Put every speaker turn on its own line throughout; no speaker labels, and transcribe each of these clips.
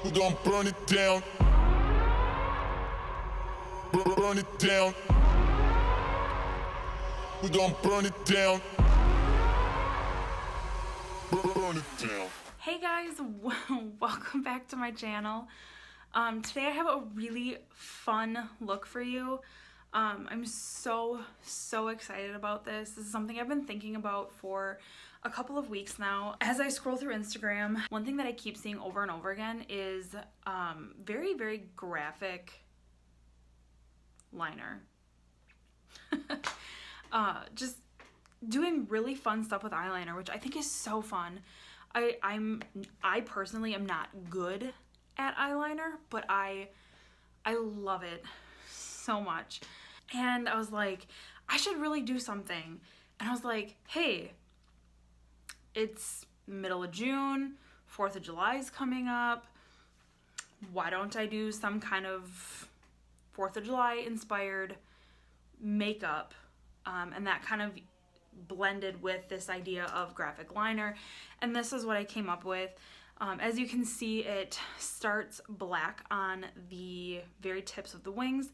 We're gonna burn it down. Burn it down. We're gonna burn it down. Burn it down.
Hey guys, welcome back to my channel. Today I have a really fun look for you. I'm so excited about this. This is something I've been thinking about for a couple of weeks now. As I scroll through Instagram, one thing that I keep seeing over and over again is very graphic liner. Just doing really fun stuff with eyeliner, which I think is so fun. I personally am not good at eyeliner, but I love it so much. And I was like, I should really do something. And I was like, hey, it's middle of June, 4th of July is coming up. Why don't I do some kind of 4th of July inspired makeup? And that kind of blended with this idea of graphic liner, and this is what I came up with. As you can see, it starts black on the very tips of the wings,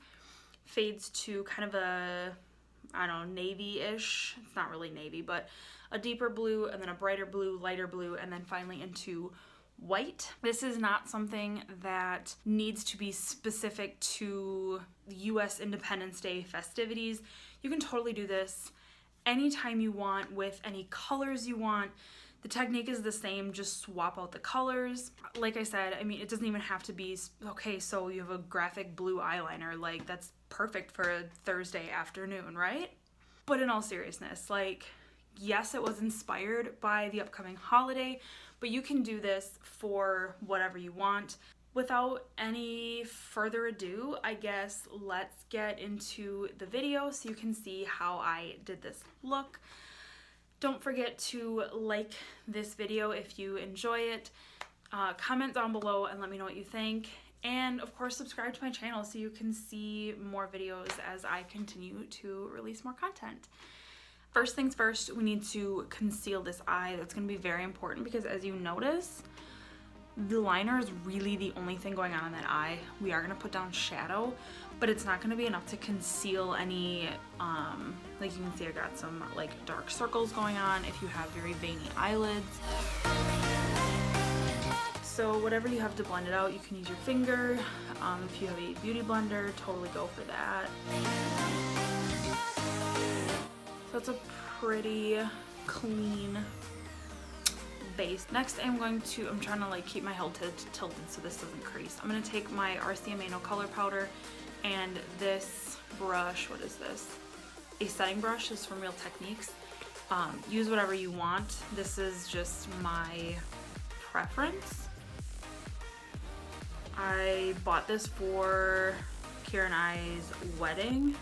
fades to kind of a, I don't know, navy-ish, it's not really navy, but a deeper blue, and then a brighter blue, lighter blue, and then finally into white. This is not something that needs to be specific to the US Independence Day festivities. You can totally do this anytime you want with any colors you want. The technique is the same, just swap out the colors. Like I said, I mean, it doesn't even have to be, okay, so you have a graphic blue eyeliner, like that's perfect for a Thursday afternoon, right? But in all seriousness, like, yes, it was inspired by the upcoming holiday, but you can do this for whatever you want. Without any further ado, I guess let's get into the video so you can see how I did this look. Don't forget to like this video if you enjoy it. Comment down below and let me know what you think. And of course, subscribe to my channel so you can see more videos as I continue to release more content. First things first, we need to conceal this eye. That's going to be very important because, as you notice, the liner is really the only thing going on in that eye. We are going to put down shadow, but it's not going to be enough to conceal any, like you can see I got some like dark circles going on if you have very veiny eyelids. So whatever you have to blend it out, you can use your finger. If you have a beauty blender, totally go for that. So it's a pretty clean base. Next, I'm trying to like keep my head tilted so this doesn't crease. I'm going to take my RCMA No Color Powder and this brush. What is this? A setting brush. This is from Real Techniques. Use whatever you want. This is just my preference. I bought this for Kira and I's wedding,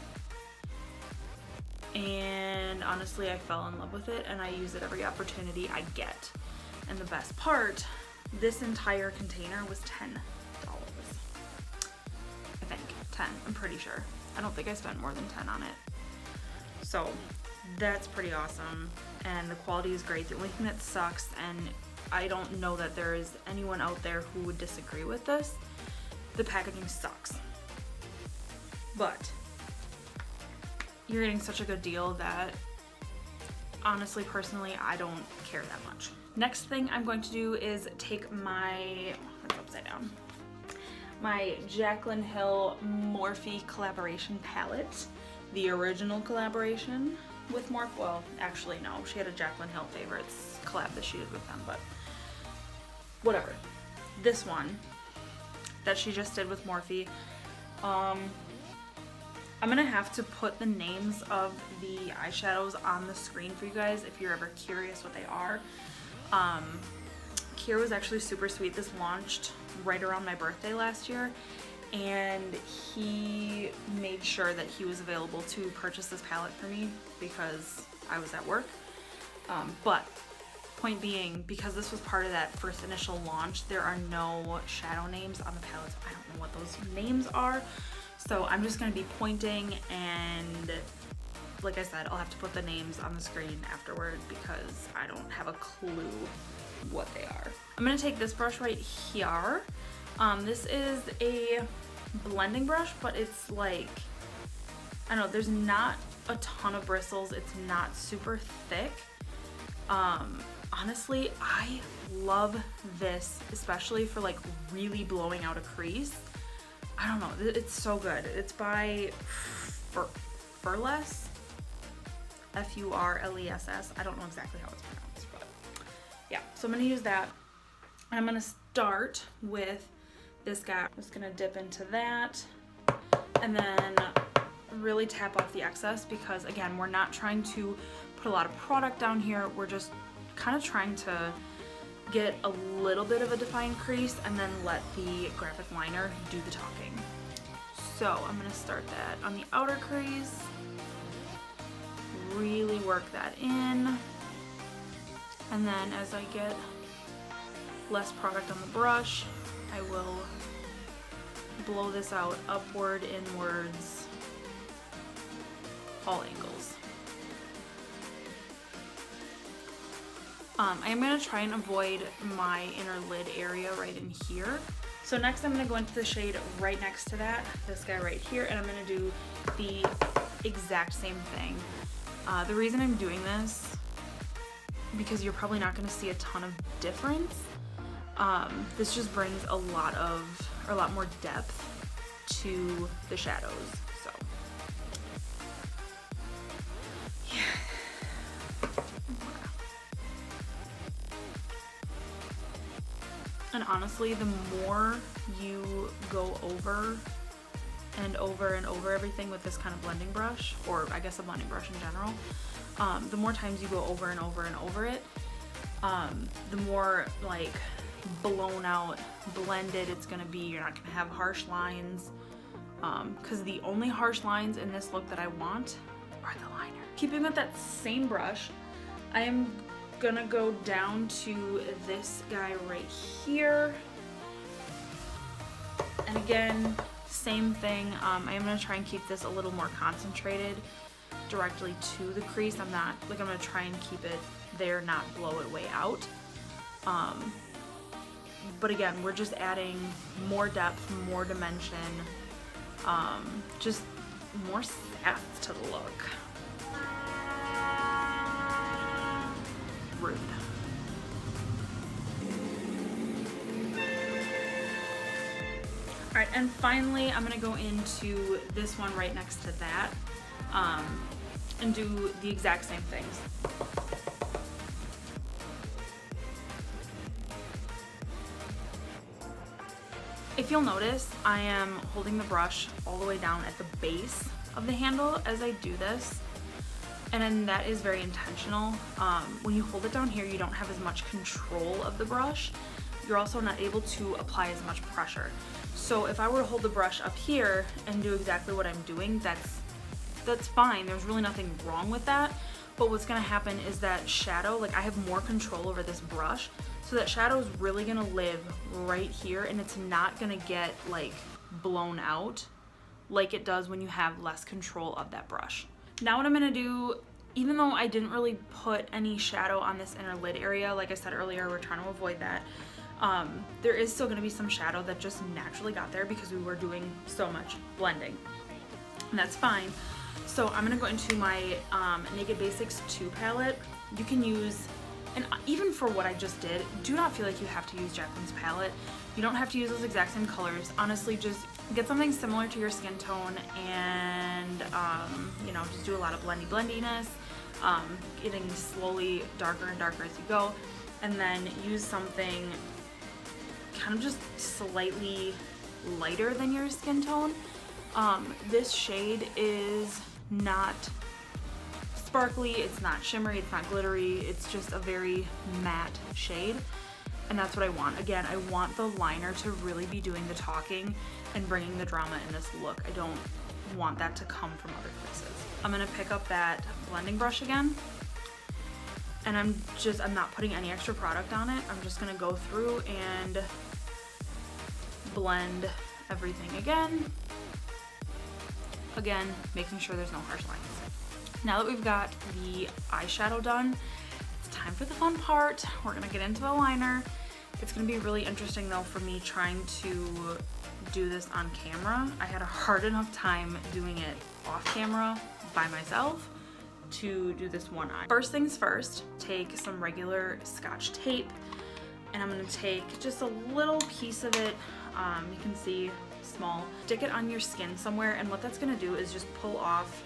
and honestly I fell in love with it and I use it every opportunity I get. And the best part, this entire container was $10. I think 10, I'm pretty sure. I don't think I spent more than 10 on it. So that's pretty awesome, and the quality is great. The only thing that sucks, and I don't know that there is anyone out there who would disagree with this, the packaging sucks. But you're getting such a good deal that honestly, personally, I don't care that much. Next thing I'm going to do is take my, that's upside down, my Jaclyn Hill Morphe collaboration palette, the original collaboration with Morphe. Well, actually no, she had a Jaclyn Hill Favorites collab that she did with them, but whatever. This one that she just did with Morphe, I'm gonna have to put the names of the eyeshadows on the screen for you guys if you're ever curious what they are. Kira was actually super sweet. This launched right around my birthday last year, and he made sure that he was available to purchase this palette for me because I was at work. But point being, because this was part of that first initial launch, there are no shadow names on the palettes. I don't know what those names are. So I'm just going to be pointing, and like I said, I'll have to put the names on the screen afterward because I don't have a clue what they are. I'm going to take this brush right here This is a blending brush, but it's like, I don't know, there's not a ton of bristles. It's not super thick. Honestly, I love this, especially for like really blowing out a crease. I don't know, it's so good. It's by Furless, Furless. I don't know exactly how it's pronounced, but yeah. So I'm gonna use that. And I'm gonna start with this guy. I'm just gonna dip into that and then really tap off the excess, because again, we're not trying to put a lot of product down here. We're just kind of trying to get a little bit of a defined crease and then let the graphic liner do the talking. So I'm gonna start that on the outer crease, really work that in, and then as I get less product on the brush, I will blow this out upward, inwards, all angles. I am going to try and avoid my inner lid area right in here. So next I'm going to go into the shade right next to that, this guy right here, and I'm going to do the exact same thing. The reason I'm doing this, because you're probably not going to see a ton of difference, this just brings a lot more depth to the shadows. So yeah. And honestly, the more you go over and over and over everything with this kind of blending brush, or I guess a blending brush in general, the more times you go over and over and over it, the more like blown out, blended it's gonna be. You're not gonna have harsh lines, because the only harsh lines in this look that I want are the liner. Keeping with that same brush, I am gonna go down to this guy right here, and again, same thing. I am gonna try and keep this a little more concentrated directly to the crease. I'm gonna try and keep it there, not blow it way out. But again, we're just adding more depth, more dimension, just more sass to the look. Rude. Alright, and finally I'm gonna go into this one right next to that, and do the exact same things. If you'll notice, I am holding the brush all the way down at the base of the handle as I do this, and then that is very intentional. When you hold it down here, you don't have as much control of the brush. You're also not able to apply as much pressure. So if I were to hold the brush up here and do exactly what I'm doing, that's fine. There's really nothing wrong with that. But what's gonna happen is that shadow, like I have more control over this brush, so that shadow is really gonna live right here, and it's not gonna get like blown out like it does when you have less control of that brush. Now what I'm gonna do, even though I didn't really put any shadow on this inner lid area, like I said earlier, we're trying to avoid that. There is still gonna be some shadow that just naturally got there because we were doing so much blending, and that's fine. So I'm gonna go into my Naked Basics 2 palette. You can use, and even for what I just did, do not feel like you have to use Jaclyn's palette. You don't have to use those exact same colors. Honestly, just get something similar to your skin tone and, you know, just do a lot of blendiness, getting slowly darker and darker as you go, and then use something kind of just slightly lighter than your skin tone. This shade is not sparkly, it's not shimmery, it's not glittery, it's just a very matte shade, and that's what I want. Again, I want the liner to really be doing the talking and bringing the drama in this look. I don't want that to come from other places. I'm gonna pick up that blending brush again, and I'm not putting any extra product on it. I'm just gonna go through and blend everything again, making sure there's no harsh lines. Now that we've got the eyeshadow done, it's time for the fun part. We're gonna get into the liner, It's gonna be really interesting though for me trying to do this on camera. I had a hard enough time doing it off camera by myself to do this one eye. First things first, take some regular Scotch tape, and I'm gonna take just a little piece of it, you can see small, stick it on your skin somewhere, and what that's gonna do is just pull off,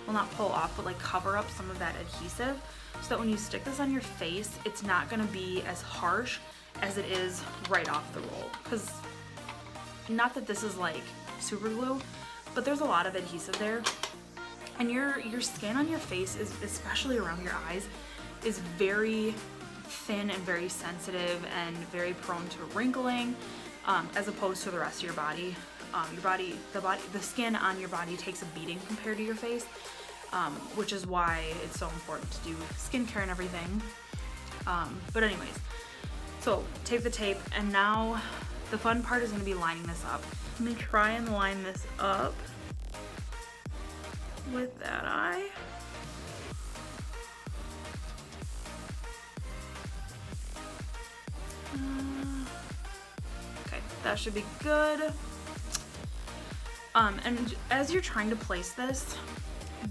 well not pull off, but like cover up some of that adhesive, so that when you stick this on your face, it's not gonna be as harsh as it is right off the roll. Because not that this is like super glue, but there's a lot of adhesive there. And your skin on your face is, especially around your eyes, is very thin and very sensitive and very prone to wrinkling, as opposed to the rest of your body. The skin on your body takes a beating compared to your face, which is why it's so important to do skincare and everything. But anyways, so take the tape, and now the fun part is going to be lining this up. Let me try and line this up with that eye. Okay, that should be good. And as you're trying to place this,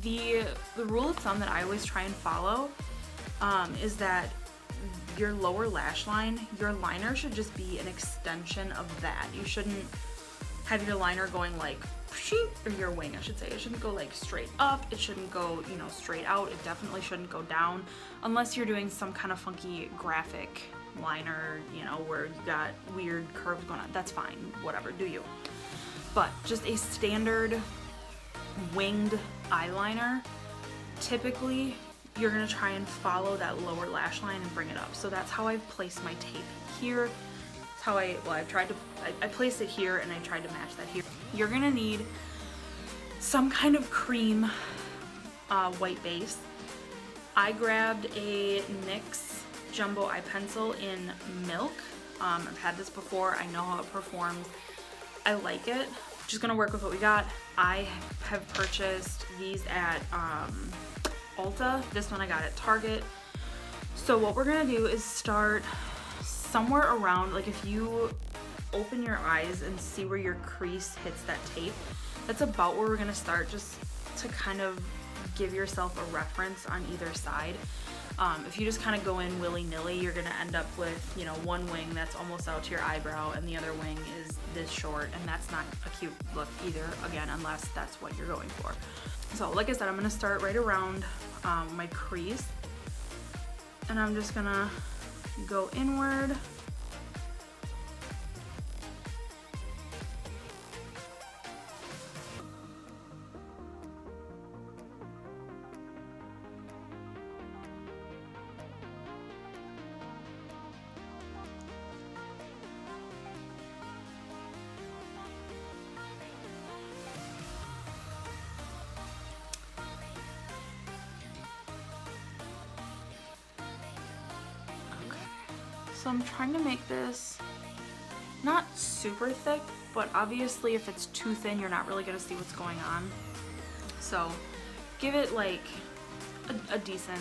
the rule of thumb that I always try and follow is that your lower lash line, your liner should just be an extension of that. You shouldn't have your liner going like, or your wing I should say, it shouldn't go like straight up, it shouldn't go, you know, straight out, it definitely shouldn't go down, unless you're doing some kind of funky graphic liner, you know, where you got weird curves going on. That's fine, whatever, do you. But just a standard winged eyeliner, typically you're gonna try and follow that lower lash line and bring it up. So that's how I've placed my tape here. That's how I placed it here, and I tried to match that here. You're gonna need some kind of cream white base. I grabbed a NYX Jumbo Eye Pencil in Milk. I've had this before, I know how it performs. I like it. Just gonna work with what we got. I have purchased these at Ulta. This one I got at Target. So what we're gonna do is start somewhere around, like if you open your eyes and see where your crease hits that tape, that's about where we're gonna start, just to kind of give yourself a reference on either side. If you just kind of go in willy-nilly, you're gonna end up with, you know, one wing that's almost out to your eyebrow and the other wing is this short, and that's not a cute look either, again, unless that's what you're going for. So like I said, I'm gonna start right around my crease, and I'm just gonna go inward. So I'm trying to make this not super thick, but obviously if it's too thin, you're not really gonna see what's going on. So give it like a decent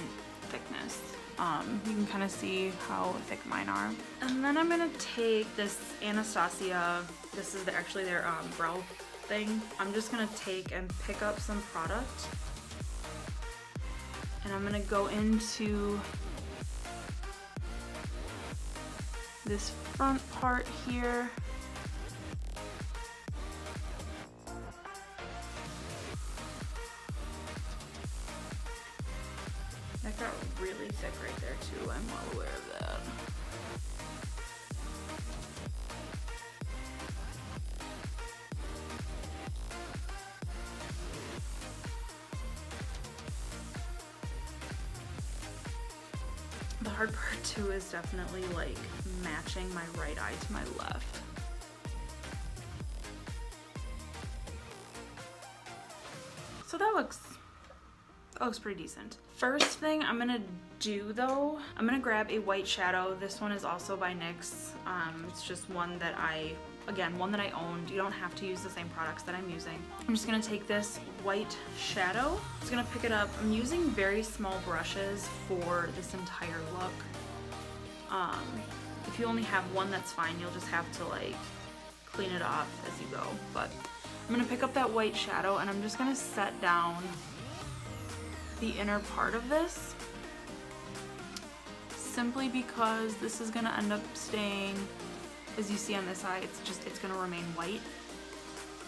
thickness. You can kind of see how thick mine are. And then I'm gonna take this Anastasia, this is actually their brow thing. I'm just gonna take and pick up some product, and I'm gonna go into this front part here. That got really thick right there too, I'm well aware of that. The hard part too is definitely like matching my right eye to my left. So that looks pretty decent. First thing I'm gonna do though, I'm gonna grab a white shadow. This one is also by NYX. It's just one that I owned. You don't have to use the same products that I'm using. I'm just gonna take this white shadow. I'm just gonna pick it up. I'm using very small brushes for this entire look. If you only have one, that's fine. You'll just have to like clean it off as you go. But I'm gonna pick up that white shadow and I'm just gonna set down the inner part of this, simply because this is gonna end up staying, as you see on this side, it's gonna remain white.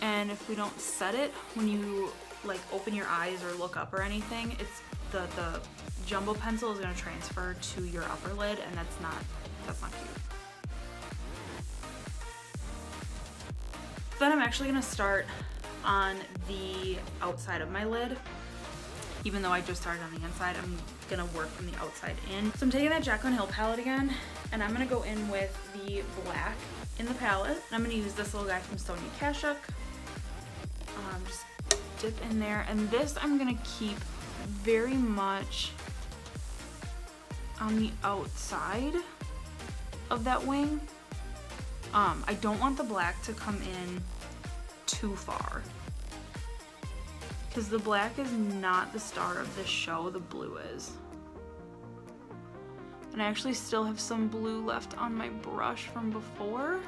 And if we don't set it, when you like open your eyes or look up or anything, it's the jumbo pencil is gonna transfer to your upper lid, and that's not cute. Then I'm actually gonna start on the outside of my lid. Even though I just started on the inside, I'm gonna work from the outside in. So I'm taking that Jaclyn Hill palette again, and I'm gonna go in with the black in the palette. And I'm gonna use this little guy from Sonia Kashuk. Just dip in there, and this I'm gonna keep very much on the outside of that wing. I don't want the black to come in too far, because the black is not the star of this show, the blue is. And I actually still have some blue left on my brush from before,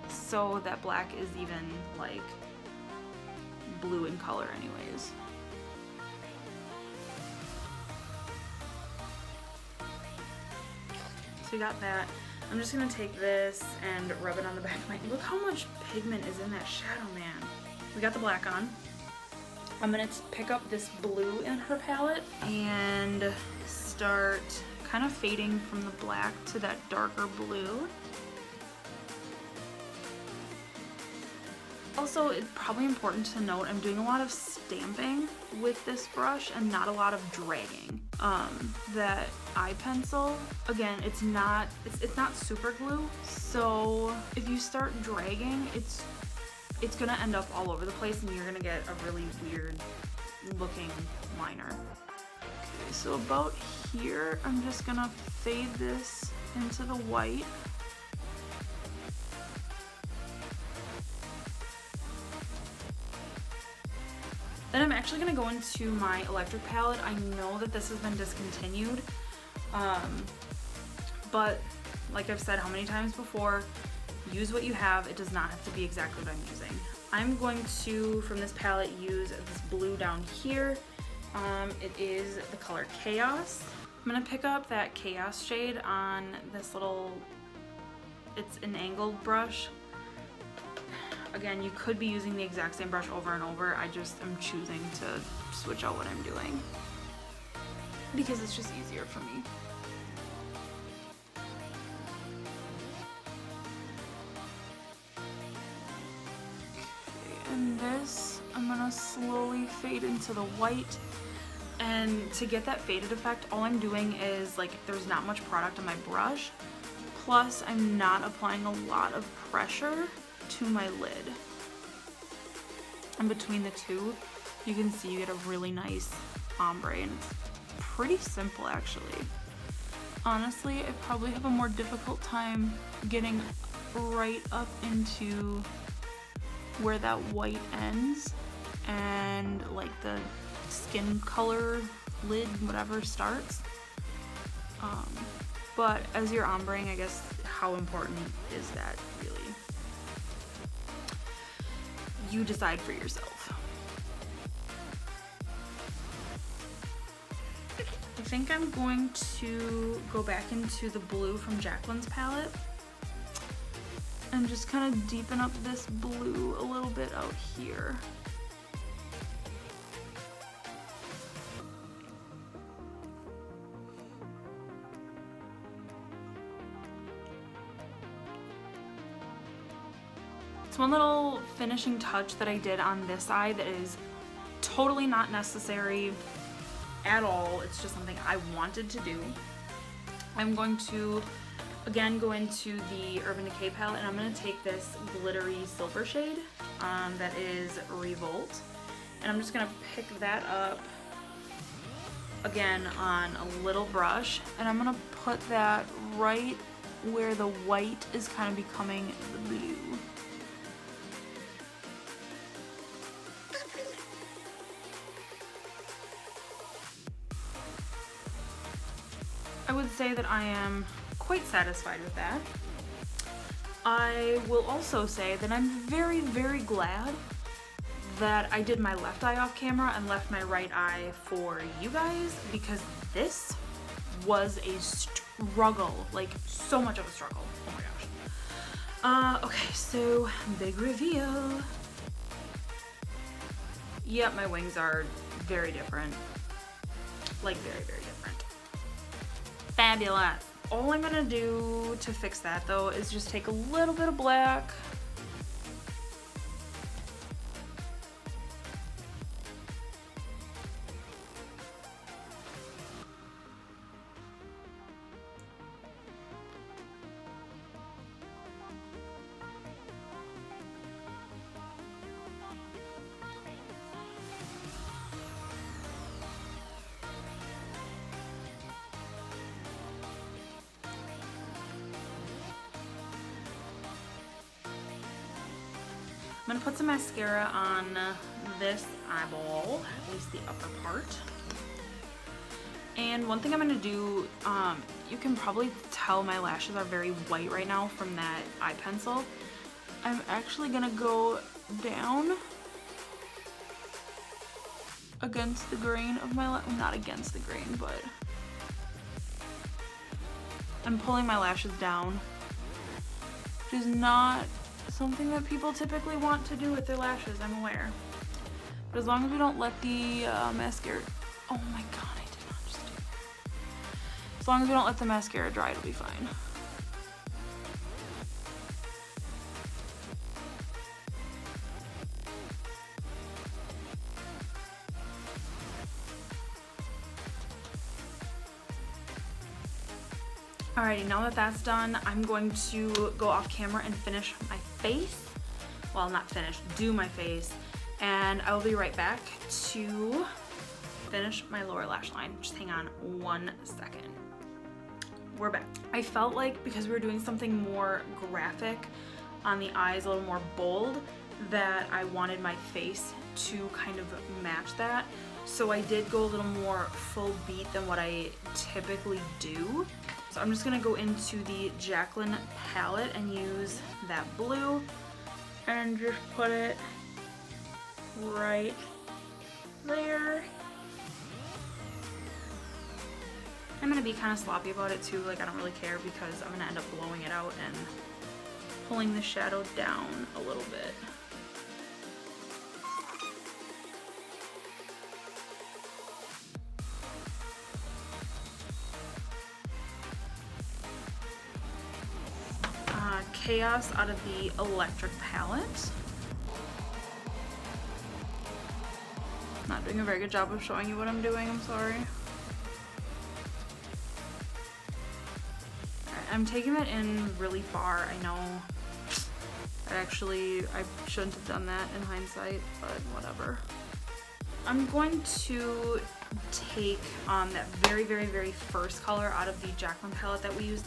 so that black is even like blue in color anyways. So we got that. I'm just gonna take this and rub it on the back of my, look how much pigment is in that shadow, man. We got the black on. I'm gonna pick up this blue in her palette and start kind of fading from the black to that darker blue. Also, it's probably important to note I'm doing a lot of stamping with this brush and not a lot of dragging. That eye pencil, again, it's not super glue, so if you start dragging, it's gonna end up all over the place and you're gonna get a really weird looking liner. Okay, so about here, I'm just gonna fade this into the white. Then I'm actually gonna go into my electric palette. I know that this has been discontinued, but like I've said how many times before, use what you have. It does not have to be exactly what I'm using. I'm going to, from this palette, use this blue down here. It is the color Chaos. I'm gonna pick up that Chaos shade on this little, it's an angled brush. Again, you could be using the exact same brush over and over. I just am choosing to switch out what I'm doing because it's just easier for me. Okay, and this, I'm gonna slowly fade into the white. And to get that faded effect, all I'm doing is, like, there's not much product on my brush, plus I'm not applying a lot of pressure to my lid. And between the two, you can see you get a really nice ombre, and it's pretty simple actually. Honestly, I probably have a more difficult time getting right up into where that white ends and like the skin color lid, whatever, starts. But as you're ombreing, I guess, how important is that really? You decide for yourself. I think I'm going to go back into the blue from Jaclyn's palette and just kind of deepen up this blue a little bit out here. It's one little finishing touch that I did on this side that is totally not necessary at all. It's just something I wanted to do. I'm going to again go into the Urban Decay palette, and I'm going to take this glittery silver shade that is Revolt, and I'm just going to pick that up again on a little brush, and I'm going to put that right where the white is kind of becoming the blue. I would say that I am quite satisfied with that. I will also say that I'm very, very glad that I did my left eye off camera and left my right eye for you guys, because this was a struggle, like so much of a struggle. Oh my gosh. Okay, so big reveal. Yep, my wings are very different. Like very, very different. Fabulous. All I'm gonna do to fix that though is just take a little bit of black. I'm gonna put some mascara on this eyeball, at least the upper part. And one thing I'm gonna do, you can probably tell my lashes are very white right now from that eye pencil. I'm actually gonna go down against the grain of my well, not against the grain, but I'm pulling my lashes down, which is not something that people typically want to do with their lashes, I'm aware. But as long as we don't let the mascara, oh my god, I did not just do that. As long as we don't let the mascara dry, it'll be fine. Alrighty, now that that's done, I'm going to go off camera and finish my face. Well, not finish, do my face. And I will be right back to finish my lower lash line. Just hang on 1 second. We're back. I felt like because we were doing something more graphic on the eyes, a little more bold, that I wanted my face to kind of match that. So I did go a little more full beat than what I typically do. So I'm just gonna go into the Jaclyn palette and use that blue and just put it right there. I'm gonna be kind of sloppy about it too, like I don't really care because I'm gonna end up blowing it out and pulling the shadow down a little bit. Chaos out of the Electric palette. Not doing a very good job of showing you what I'm doing, I'm sorry. I'm taking it in really far. I know I shouldn't have done that in hindsight, but whatever. I'm going to take that very, very, very first color out of the Jaclyn palette that we used.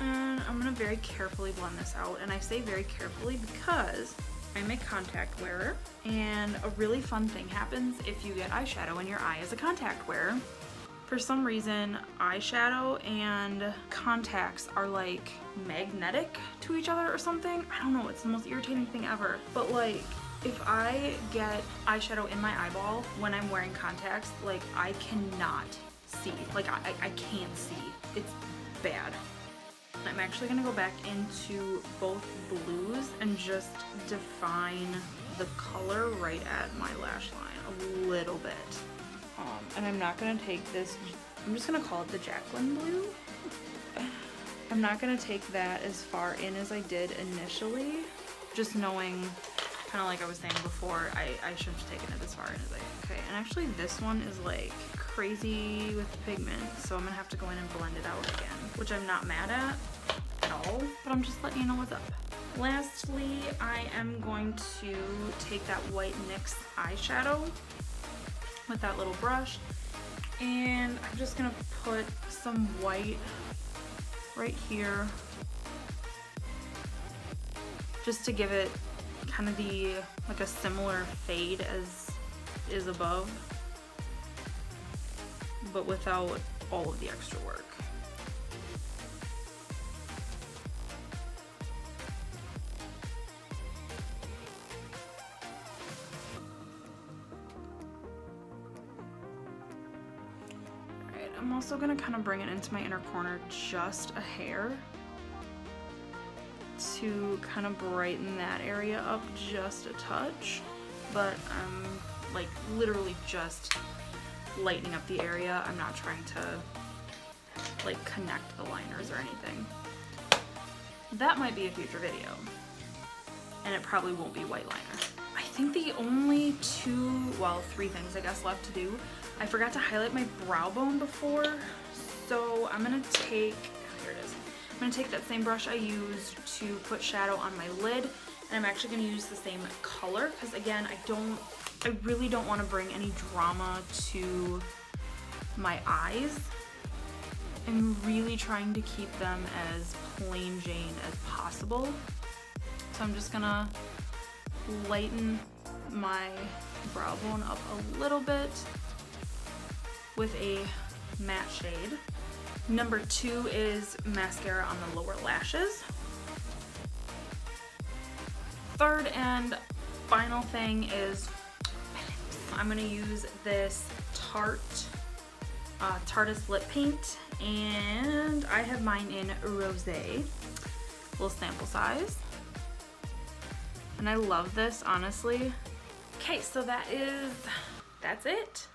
And I'm gonna very carefully blend this out. And I say very carefully because I'm a contact wearer, and a really fun thing happens if you get eyeshadow in your eye as a contact wearer. For some reason, eyeshadow and contacts are like magnetic to each other or something. I don't know, it's the most irritating thing ever. But like, if I get eyeshadow in my eyeball when I'm wearing contacts, like I cannot see. Like I can't see. It's bad. I'm actually gonna go back into both blues and just define the color right at my lash line a little bit. And I'm not gonna take this, I'm just gonna call it the Jaclyn blue. I'm not gonna take that as far in as I did initially, just knowing, kind of like I was saying before, I shouldn't have taken it as far in as okay. And actually this one is like crazy with the pigment, so I'm gonna have to go in and blend it out again, which I'm not mad at all, but I'm just letting you know what's up. Lastly, I am going to take that white NYX eyeshadow with that little brush, and I'm just gonna put some white right here just to give it kind of like a similar fade as is above, but without all of the extra work. I'm also gonna kind of bring it into my inner corner just a hair to kind of brighten that area up just a touch. But I'm like literally just lightening up the area. I'm not trying to like connect the liners or anything. That might be a future video, and it probably won't be white liner. I think the only three things I guess left to do. I forgot to highlight my brow bone before, so I'm gonna take, here it is. I'm gonna take that same brush I used to put shadow on my lid, and I'm actually gonna use the same color because again, I really don't want to bring any drama to my eyes. I'm really trying to keep them as plain Jane as possible. So I'm just gonna lighten my brow bone up a little bit with a matte shade. Number 2 is mascara on the lower lashes. Third and final thing is I'm gonna use this Tarte's lip paint, and I have mine in Rosé, little sample size. And I love this, honestly. Okay, so that's it.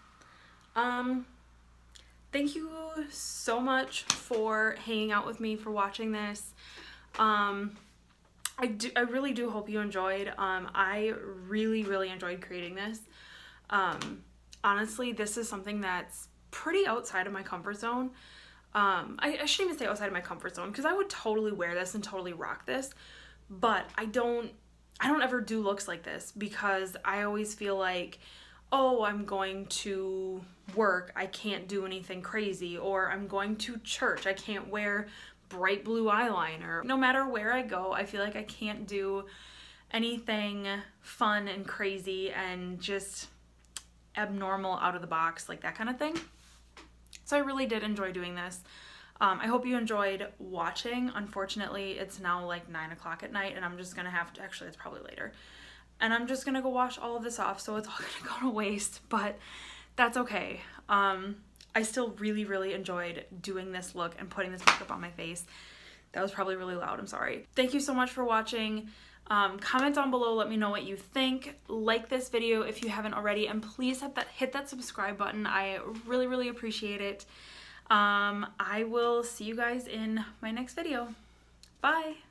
Thank you so much for hanging out with me, for watching this. I really do hope you enjoyed. I really enjoyed creating this. Honestly, this is something that's pretty outside of my comfort zone. I shouldn't even say outside of my comfort zone, because I would totally wear this and totally rock this, but I don't ever do looks like this because I always feel like, oh, I'm going to work, I can't do anything crazy, or I'm going to church, I can't wear bright blue eyeliner. No matter where I go, I feel like I can't do anything fun and crazy and just abnormal, out of the box, like that kind of thing. So I really did enjoy doing this. I hope you enjoyed watching. Unfortunately, it's now like 9 o'clock at night and I'm just gonna have to, actually it's probably later, and I'm just gonna go wash all of this off, so it's all gonna go to waste, but that's okay. I still really enjoyed doing this look and putting this makeup on my face. That was probably really loud, I'm sorry. Thank you so much for watching. Comment down below, let me know what you think. Like this video if you haven't already, and please hit that subscribe button. I really appreciate it. I will see you guys in my next video. Bye!